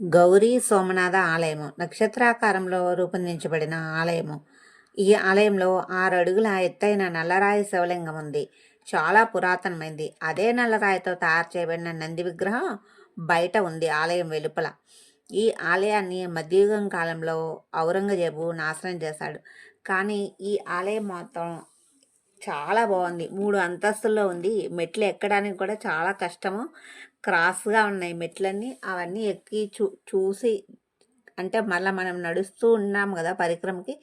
గౌరీ సోమనాథ ఆలయము నక్షత్రాకారంలో రూపొందించబడిన ఆలయము. ఈ ఆలయంలో 6 అడుగుల ఎత్తైన నల్లరాయి శివలింగం ఉంది. చాలా పురాతనమైంది. అదే నల్లరాయితో తయారు చేయబడిన నంది విగ్రహం బయట ఉంది ఆలయం వెలుపల. ఈ ఆలయాన్ని మధ్యయుగం కాలంలో ఔరంగజేబు నాశనం చేశాడు. కానీ ఈ ఆలయం మాత్రం చాలా బాగుంది. 3 అంతస్తుల్లో ఉంది. మెట్లు ఎక్కడానికి కూడా చాలా కష్టము. క్రాస్‌గా ఉన్నాయి మెట్లన్నీ. అవన్నీ ఎక్కి చూసి అంటే మళ్ళా మనం నడుస్తూ ఉన్నాం గదా పరిక్రమకి.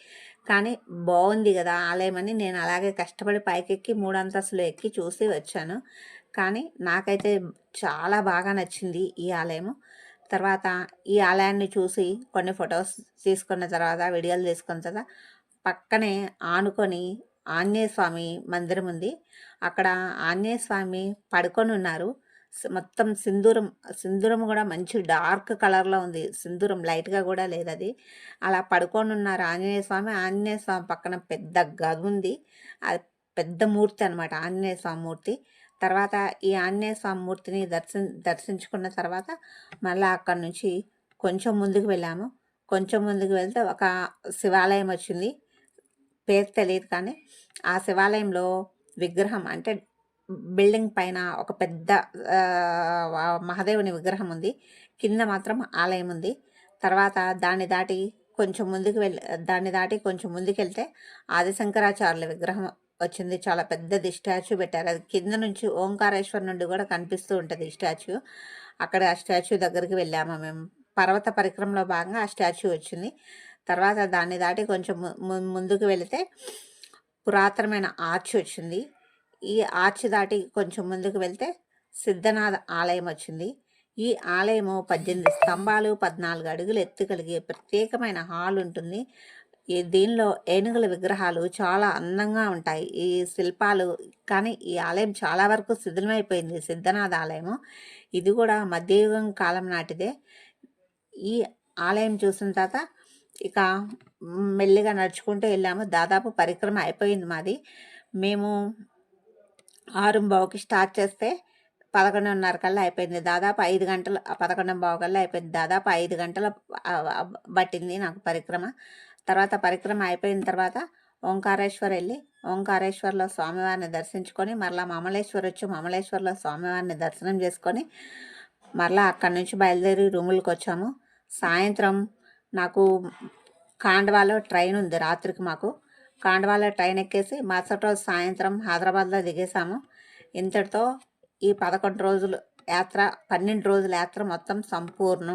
కానీ బావుంది గదా ఆలయం అని నేను అలాగే కష్టపడి పైకెక్కి 3 అంతస్తులు ఎక్కి చూసి వచ్చాను. కానీ నాకైతే చాలా బాగా నచ్చింది ఈ ఆలయము. తర్వాత ఈ ఆలయాన్ని చూసి కొన్ని ఫోటోస్ తీసుకున్న తర్వాత, వీడియోలు తీసుకున్న తర్వాత పక్కనే ఆనుకొని ఆంజనేయ స్వామి మందిరం ఉంది. అక్కడ ఆంజనేయ స్వామి పడుకొనున్నారు. మొత్తం సింధూరం గూడా మంచి డార్క్ కలర్‌లో ఉంది. సింధూరం లైట్‌గా గూడా లేదది. అలా పడుకొనున్నారు ఆంజనేయ స్వామి. ఆంజనేయ స్వామి పక్కన పెద్ద గదుంది. అది పెద్ద మూర్తి అనమాట ఆంజనేయ స్వామి మూర్తి. తర్వాత ఈ ఆంజనేయ స్వామి మూర్తిని దర్శించుకున్న తర్వాత మళ్ళా అక్కడి నుంచి కొంచెం ముందుకు వెళ్ళాము. కొంచెం ముందుకు వెళ్తే ఒక శివాలయం వచ్చింది. పేరు తెలీదు కానీ, ఆ శివాలయంలో విగ్రహం అంటే బిల్డింగ్ పైన ఒక పెద్ద మహాదేవుని విగ్రహం ఉంది. కింద మాత్రం ఆలయం ఉంది. తర్వాత దాన్ని దాటి కొంచెం ముందుకెళ్తే ఆదిశంకరాచార్యుల విగ్రహం వచ్చింది. చాలా పెద్దది స్టాచ్యూ పెట్టారు. అది కింద నుంచి ఓంకారేశ్వర్ నుండి కూడా కనిపిస్తూ ఉంటుంది ఈ స్టాచ్యూ. అక్కడ ఆ స్టాచ్యూ దగ్గరికి వెళ్ళాము మేము. పర్వత పరిక్రమలో భాగంగా ఆ స్టాచ్యూ వచ్చింది. తర్వాత దాన్ని దాటి కొంచెం ముందుకు వెళితే పురాతనమైన ఆర్చ్ వచ్చింది. ఈ ఆర్చ్ దాటి కొంచెం ముందుకు వెళ్తే సిద్ధనాథ ఆలయం వచ్చింది. ఈ ఆలయము 18 స్తంభాలు, 14 అడుగులు ఎత్తు కలిగే ప్రత్యేకమైన హాల్ ఉంటుంది. దీనిలో ఏనుగుల విగ్రహాలు చాలా అందంగా ఉంటాయి. ఈ శిల్పాలు కానీ ఈ ఆలయం చాలా వరకు శిథిలమైపోయింది. సిద్ధనాథ ఆలయము. ఇది కూడా మధ్యయుగం కాలం నాటిదే. ఈ ఆలయం చూసిన తర్వాత ఇక మెల్లిగా నడుచుకుంటూ వెళ్ళాము. దాదాపు పరిక్రమ అయిపోయింది మాది. మేము 6:15కి స్టార్ట్ చేస్తే 11:30 కల్లా అయిపోయింది. దాదాపు 5 గంటలు 11:15 కల్లా అయిపోయింది. దాదాపు 5 గంటల పట్టింది నాకు పరిక్రమ. తర్వాత పరిక్రమ అయిపోయిన తర్వాత ఓంకారేశ్వర్ వెళ్ళి ఓంకారేశ్వర్లో స్వామివారిని దర్శించుకొని మరలా మమలేశ్వర్ వచ్చి మమలేశ్వర్లో స్వామివారిని దర్శనం చేసుకొని మరలా అక్కడి నుంచి బయలుదేరి రూములకు వచ్చాము. సాయంత్రం నాకు ఖాండ్వాలో ట్రైన్ ఉంది రాత్రికి మాకు. ఖాండ్వాలో ట్రైన్ ఎక్కేసి మరుసటి రోజు సాయంత్రం హైదరాబాద్లో దిగేసాము. ఇంతటితో ఈ 11 రోజులు యాత్ర 12 రోజుల యాత్ర మొత్తం సంపూర్ణం.